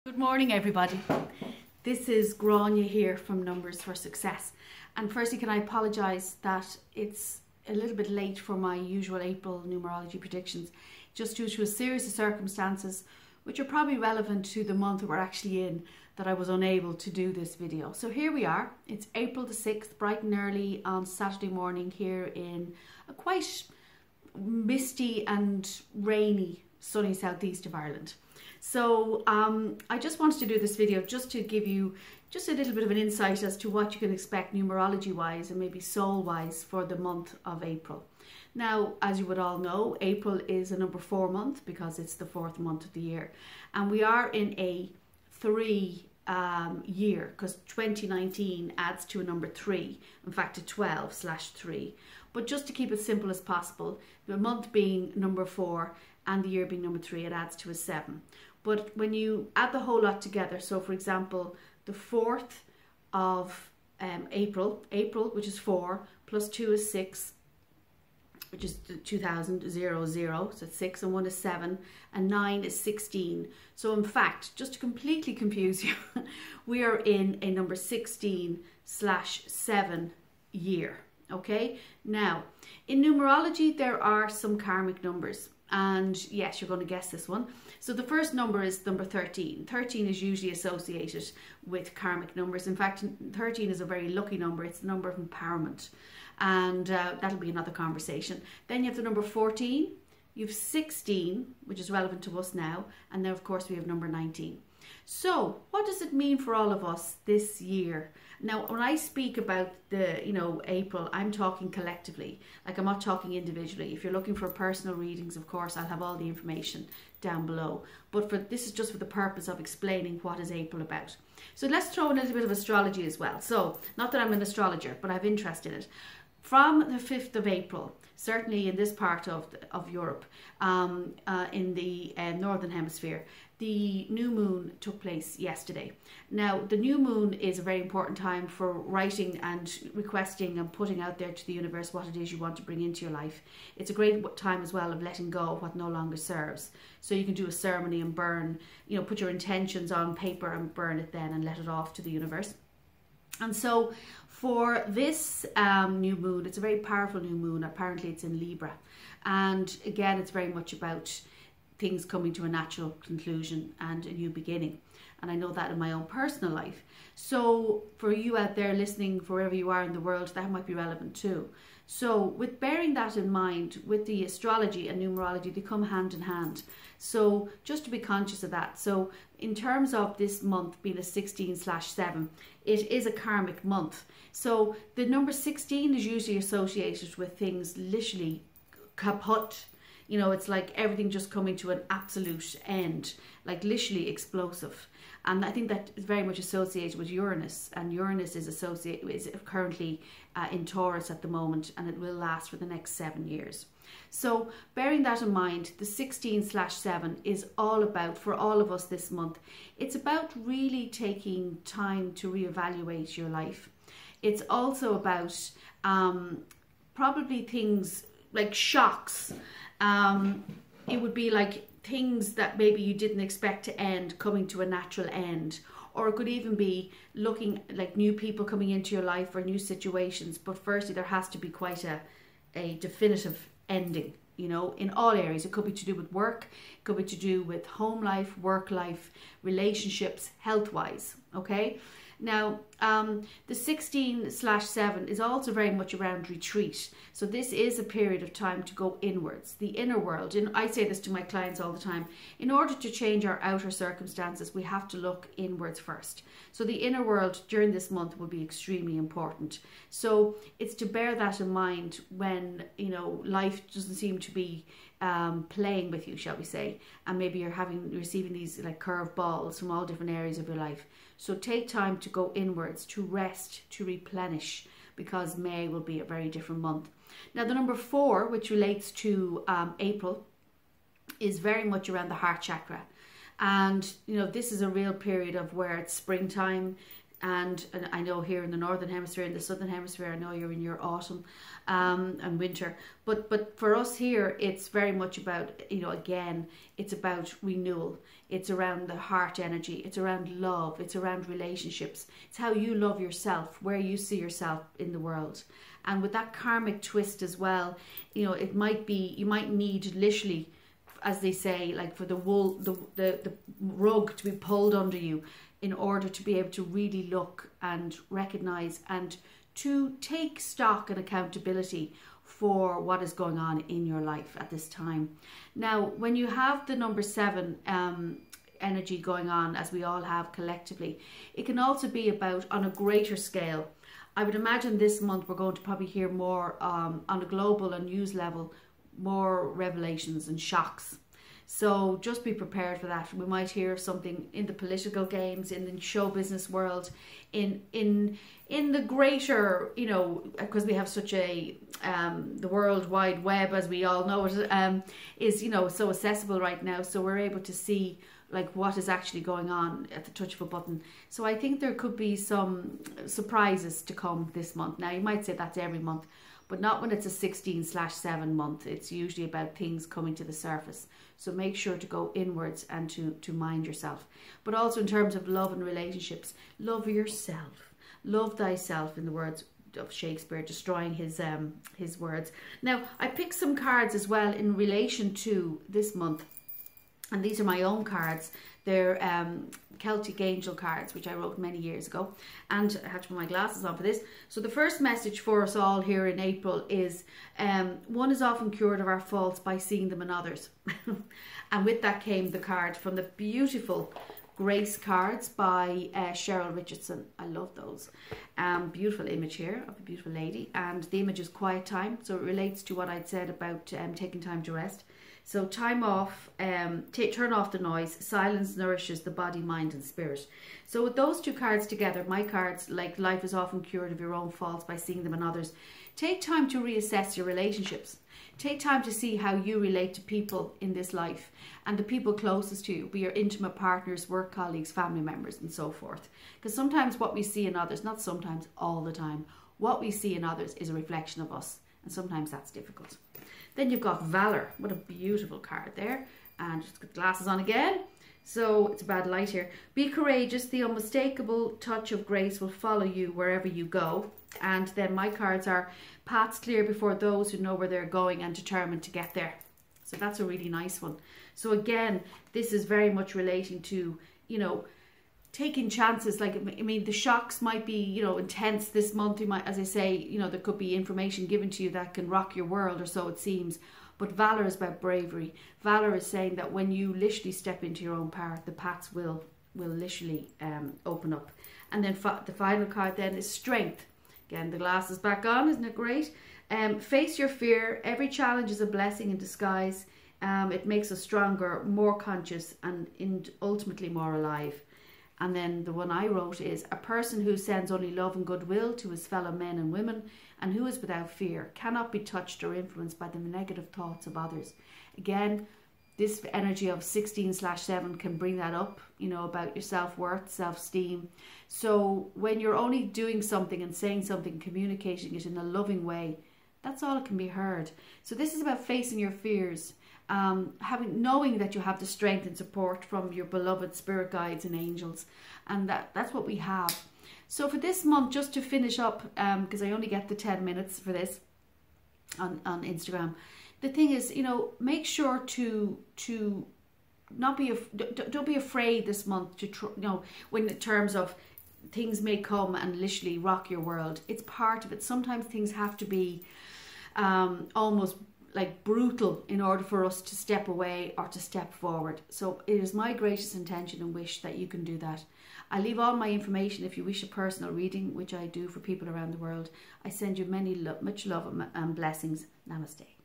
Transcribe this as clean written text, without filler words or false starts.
Good morning, everybody. This is Grania here from Numbers for Success. And firstly, can I apologise that it's a little bit late for my usual April numerology predictions, just due to a series of circumstances which are probably relevant to the month that we're actually in, that I was unable to do this video. So here we are. It's April the 6th, bright and early on Saturday morning here in a quite misty and rainy sunny southeast of Ireland. So I just wanted to do this video just to give you just a little bit of an insight as to what you can expect numerology wise and maybe soul wise for the month of April. Now, as you would all know, April is a number 4 month because it's the 4th month of the year, and we are in a 3 year, because 2019 adds to a number 3, in fact a 12/3. But just to keep it simple as possible, the month being number 4 and the year being number 3, it adds to a 7. But when you add the whole lot together, so for example, the 4th of April, which is 4, plus 2 is 6, which is 2000, 0, 0, so it's 6, and 1 is 7, and 9 is 16. So in fact, just to completely confuse you, we are in a number 16/7 year, okay? Now, in numerology, there are some karmic numbers. And yes, you're going to guess this one. So the first number is number 13. 13 is usually associated with karmic numbers. In fact, 13 is a very lucky number. It's the number of empowerment. And that'll be another conversation. Then you have the number 14. You have 16, which is relevant to us now. And then, of course, we have number 19. So what does it mean for all of us this year? Now, when I speak about the, April, I'm talking collectively. Like, I'm not talking individually. If you're looking for personal readings, of course, I'll have all the information down below. But this is just for the purpose of explaining what is April about. So let's throw in a little bit of astrology as well. So, not that I'm an astrologer, but I have interest in it. From the 5th of April, certainly in this part of Europe, in the Northern Hemisphere, the new moon took place yesterday. Now, the new moon is a very important time for writing and requesting and putting out there to the universe what it is you want to bring into your life. It's a great time as well of letting go of what no longer serves. So you can do a ceremony and burn, put your intentions on paper and burn it then and let it off to the universe. And so for this new moon, it's a very powerful new moon. Apparently it's in Libra. And again, it's very much about things coming to a natural conclusion and a new beginning. And I know that in my own personal life. So for you out there listening, wherever you are in the world, that might be relevant too. So with bearing that in mind, with the astrology and numerology, they come hand in hand. So just to be conscious of that. So in terms of this month being a 16/7, it is a karmic month. So the number 16 is usually associated with things literally kaput. It's like everything just coming to an absolute end, like literally explosive. And I think that is very much associated with Uranus, and Uranus is currently in Taurus at the moment, and it will last for the next 7 years. So bearing that in mind, the 16/7 is all about, for all of us this month, it's about really taking time to reevaluate your life. It's also about probably things like shocks. It would be like things that maybe you didn't expect to end coming to a natural end, or it could even be looking like new people coming into your life or new situations. But firstly, there has to be quite a definitive ending, in all areas. It could be to do with work, it could be to do with home life, work life, relationships, health wise. Okay. Now, the 16/7 is also very much around retreat. So this is a period of time to go inwards, the inner world. And I say this to my clients all the time. In order to change our outer circumstances, we have to look inwards first. So the inner world during this month will be extremely important. So it's to bear that in mind when, life doesn't seem to be playing with you, shall we say, and maybe you're receiving these like curved balls from all different areas of your life. So take time to go inwards, to rest, to replenish, because May will be a very different month. Now, the number 4, which relates to April, is very much around the heart chakra. And, this is a real period of where it's springtime. and I know here in the northern hemisphere, in the southern hemisphere, I know you're in your autumn and winter. But for us here, it's very much about, you know, again, it's about renewal. It's around the heart energy. It's around love. It's around relationships. It's how you love yourself, where you see yourself in the world. And with that karmic twist as well, you know, it might be, you might need literally, as they say, like for the wool, the rug to be pulled under you in order to be able to really look and recognize and to take stock and accountability for what is going on in your life at this time. Now, when you have the number 7 energy going on, as we all have collectively, it can also be about on a greater scale. I would imagine this month we're going to probably hear more on a global and news level, more revelations and shocks. So just be prepared for that. We might hear something in the political games, in the show business world, in the greater, you know, because we have such a the World Wide Web, as we all know it, is, you know, so accessible right now. So we're able to see like what is actually going on at the touch of a button. So I think there could be some surprises to come this month. Now you might say that's every month, but not when it's a 16/7 month. It's usually about things coming to the surface. So make sure to go inwards and to mind yourself. But also in terms of love and relationships, love yourself. Love thyself, in the words of Shakespeare, destroying his words. Now, I picked some cards as well in relation to this month. And these are my own cards. They're Celtic angel cards, which I wrote many years ago. And I had to put my glasses on for this. So the first message for us all here in April is, one is often cured of our faults by seeing them in others. And with that came the card from the beautiful Grace cards by Cheryl Richardson. I love those. Beautiful image here of a beautiful lady. And the image is quiet time. So it relates to what I'd said about taking time to rest. So time off, turn off the noise. Silence nourishes the body, mind and spirit. So with those two cards together, my cards, like life is often cured of your own faults by seeing them in others. Take time to reassess your relationships. Take time to see how you relate to people in this life and the people closest to you, be your intimate partners, work colleagues, family members and so forth. Because sometimes what we see in others, not sometimes, all the time, what we see in others is a reflection of us. And sometimes that's difficult. Then you've got Valor. What a beautiful card there. And just got glasses on again. So it's a bad light here. Be courageous. The unmistakable touch of grace will follow you wherever you go. And then my cards are paths clear before those who know where they're going and determined to get there. So that's a really nice one. So again, this is very much relating to, you know, taking chances. Like, I mean, the shocks might be, you know, intense this month. You might, as I say, you know, there could be information given to you that can rock your world, or so it seems. But Valor is about bravery. Valor is saying that when you literally step into your own power, the paths will literally open up. And then the final card then is Strength. Again, the glasses back on, isn't it great? Face your fear. Every challenge is a blessing in disguise. It makes us stronger, more conscious, and ultimately more alive. And then the one I wrote is, a person who sends only love and goodwill to his fellow men and women and who is without fear cannot be touched or influenced by the negative thoughts of others. Again, this energy of 16/7 can bring that up, you know, about your self-worth, self-esteem. So when you're only doing something and saying something, communicating it in a loving way, that's all it can be heard. So this is about facing your fears. Knowing that you have the strength and support from your beloved spirit guides and angels, and that's what we have. So for this month, just to finish up, because I only get the 10 minutes for this on Instagram, the thing is, you know, make sure to not be don't be afraid this month to you know, when in terms of things may come and literally rock your world. It's part of it. Sometimes things have to be almost like brutal in order for us to step away or to step forward. So it is my greatest intention and wish that you can do that. I leave all my information if you wish a personal reading, which I do for people around the world. I send you much love and blessings. Namaste.